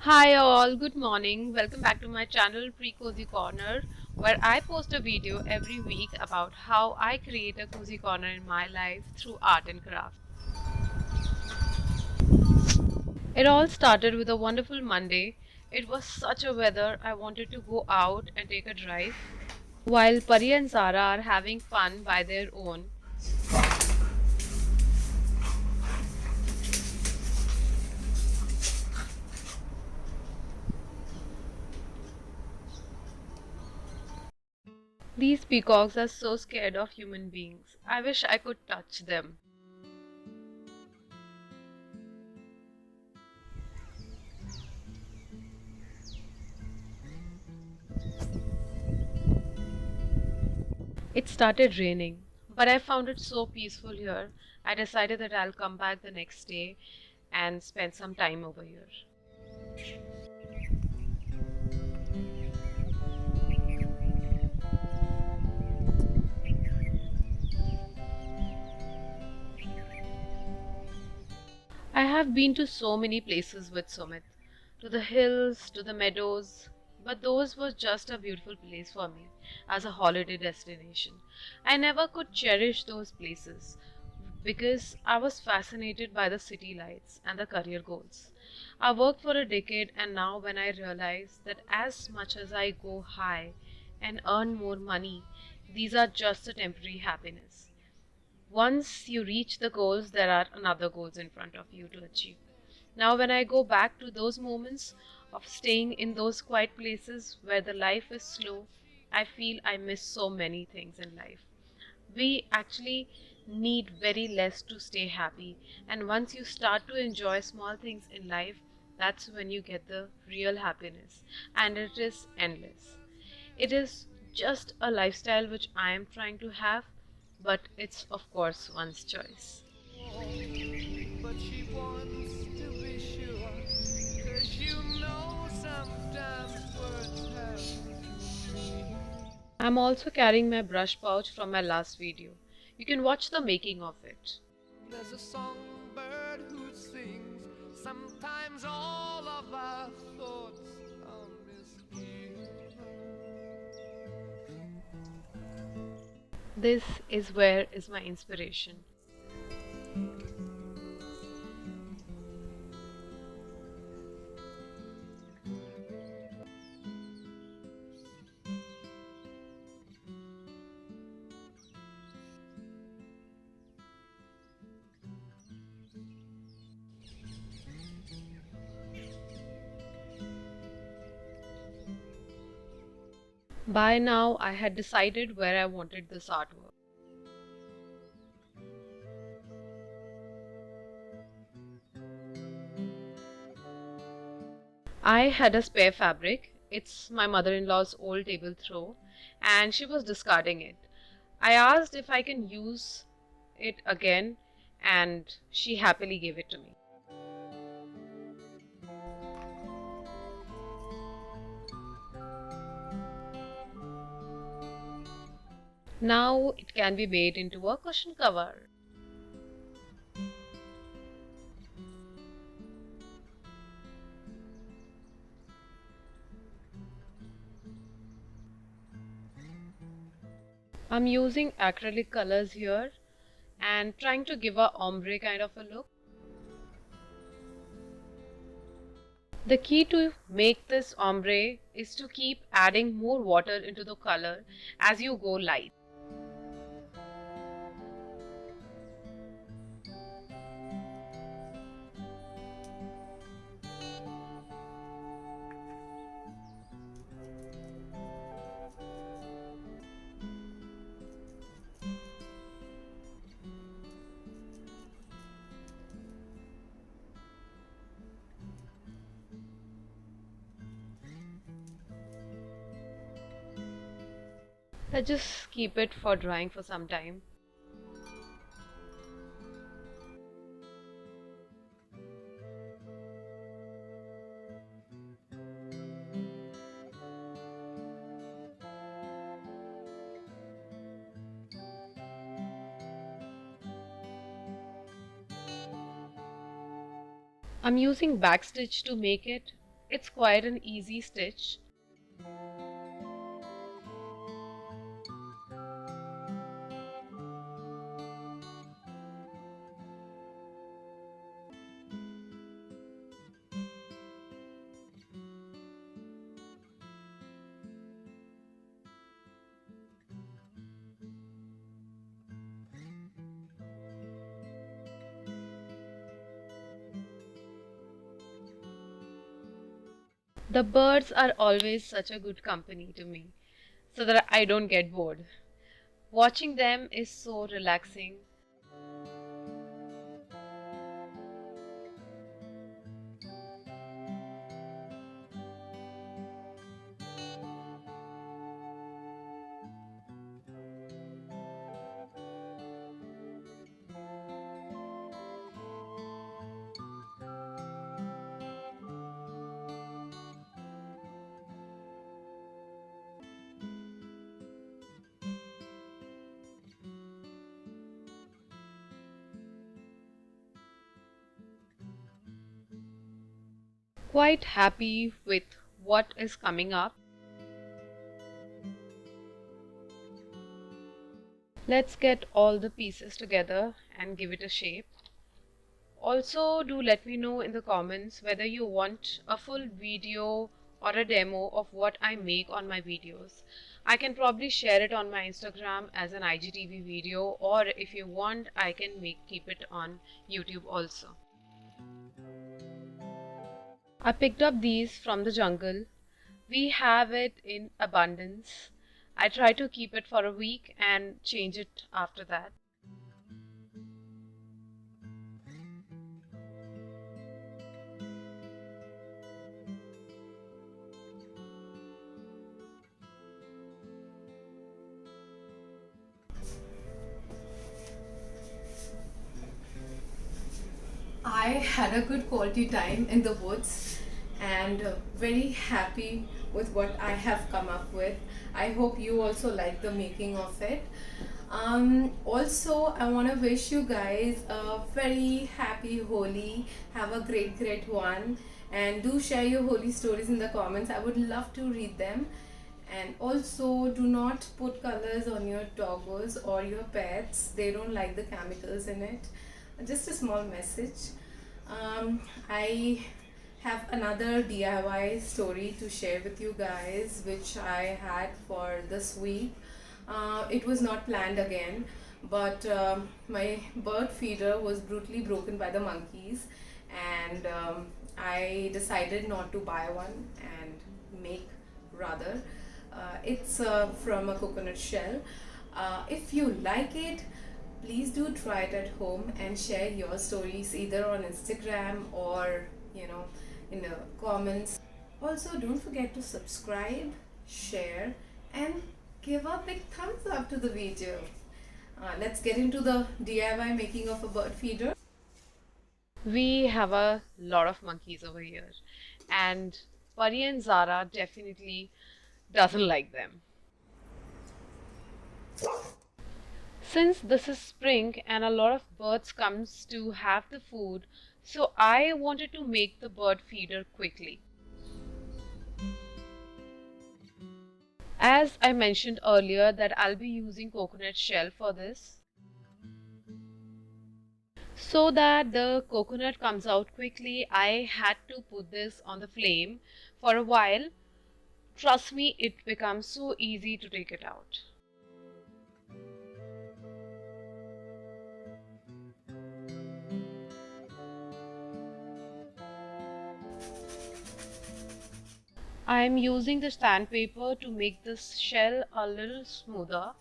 Hi all, good morning. Welcome back to my channel Pre-Cozy Corner, where I post a video every week about how I create a cozy corner in my life through art and craft. It all started with a wonderful Monday. It was such a weather I wanted to go out and take a drive. While Pari and Zara are having fun by their own, these peacocks are so scared of human beings. I wish I could touch them. It started raining, but I found it so peaceful here. I decided that I'll come back the next day and spend some time over here. I have been to so many places with Sumit, to the hills, to the meadows, but those was just a beautiful place for me as a holiday destination. I never could cherish those places because I was fascinated by the city lights and the career goals. I worked for a decade, and now when I realize that as much as I go high and earn more money, these are just a temporary happiness. Once you reach the goals, there are another goals in front of you to achieve. Now, when I go back to those moments of staying in those quiet places where the life is slow, I feel I miss so many things in life. We actually need very less to stay happy, and once you start to enjoy small things in life, that's when you get the real happiness, and it is endless. It is just a lifestyle which I am trying to have, but it's of course one's choice. But she wants to be sure, 'cause sometimes words have meaning. I'm also carrying my brush pouch from my last video. You can watch the making of it. There's a songbird who sings. Sometimes all of our thoughts are misgiven. This is where is my inspiration. By now, I had decided where I wanted this artwork. I had a spare fabric. It's my mother-in-law's old table throw, and she was discarding it. I asked if I can use it again, and she happily gave it to me. Now it can be made into a cushion cover. I'm using acrylic colors here and trying to give a ombre kind of a look. The key to make this ombre is to keep adding more water into the color as you go light. Let's just keep it for drying for some time. I'm using backstitch to make it, It's quite an easy stitch. The birds are always such a good company to me, so that I don't get bored. Watching them is so relaxing. Quite happy with what is coming up. Let's get all the pieces together and give it a shape. Also, do let me know in the comments whether you want a full video or a demo of what I make on my videos. I can probably share it on my Instagram as an IGTV video, or if you want, I can keep it on YouTube also. I picked up these from the jungle. We have it in abundance. I try to keep it for a week and change it after that. I had a good quality time in the woods and very happy with what I have come up with. I hope you also like the making of it. Also, I want to wish you guys a very happy Holi. Have a great one, and do share your Holi stories in the comments. I would love to read them. And also, do not put colors on your doggos or your pets, they don't like the chemicals in it. Just a small message. I have another DIY story to share with you guys, which I had for this week. It was not planned again, but my bird feeder was brutally broken by the monkeys, and I decided not to buy one and make rather. It's from a coconut shell. If you like it, please do try it at home and share your stories either on Instagram or in the comments. Also, don't forget to subscribe, share, and give a big thumbs up to the video. Let's get into the DIY making of a bird feeder. We have a lot of monkeys over here, and Pari and Zara definitely doesn't like them. Since this is spring and a lot of birds comes to have the food, so I wanted to make the bird feeder quickly. As I mentioned earlier that I'll be using coconut shell for this, so that the coconut comes out quickly, I had to put this on the flame for a while. Trust me, it becomes so easy to take it out. I am using the sandpaper to make this shell a little smoother.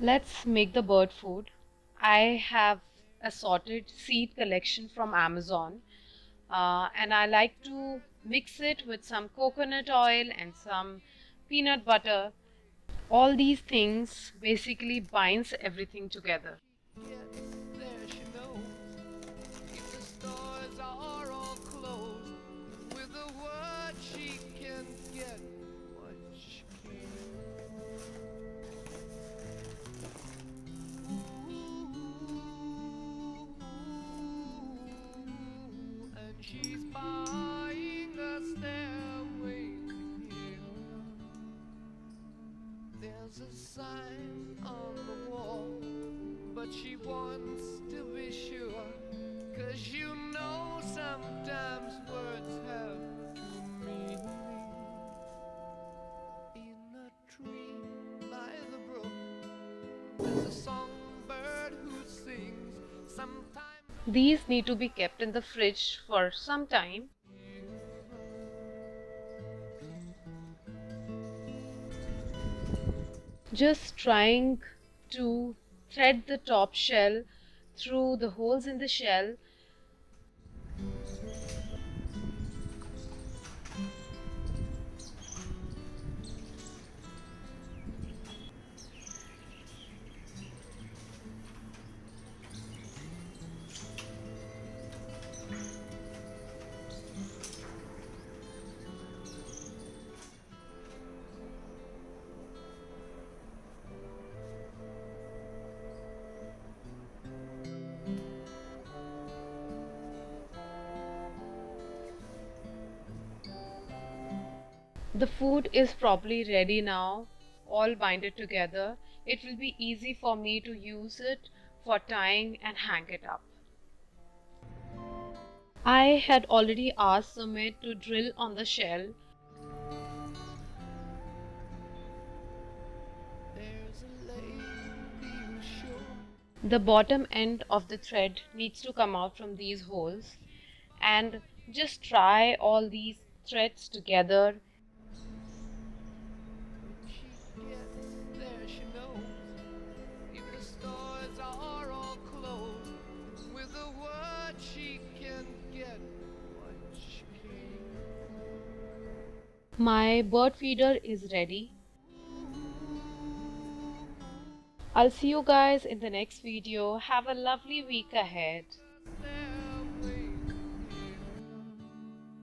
Let's make the bird food. I have assorted seed collection from Amazon, and I like to mix it with some coconut oil and some peanut butter. All these things basically binds everything together. Gets there, she knows. If the stores are all closed, with a word she can get what she can. There's a sign on the wall, but she wants to be sure. 'Cause you know sometimes words have two meanings. In a tree by the brook, there's a songbird who sings. Sometimes These need to be kept in the fridge for some time. Just trying to thread the top shell through the holes in the shell. The food is probably ready now, all binded together. It will be easy for me to use it for tying and hang it up. I had already asked Sumit to drill on the shell. there's a lady who's sure. The bottom end of the thread needs to come out from these holes, and just try all these threads together. She gets there, she knows. If the stores are all closed, with a word she can get what she can. My bird feeder is ready. I'll see you guys in the next video. Have a lovely week ahead.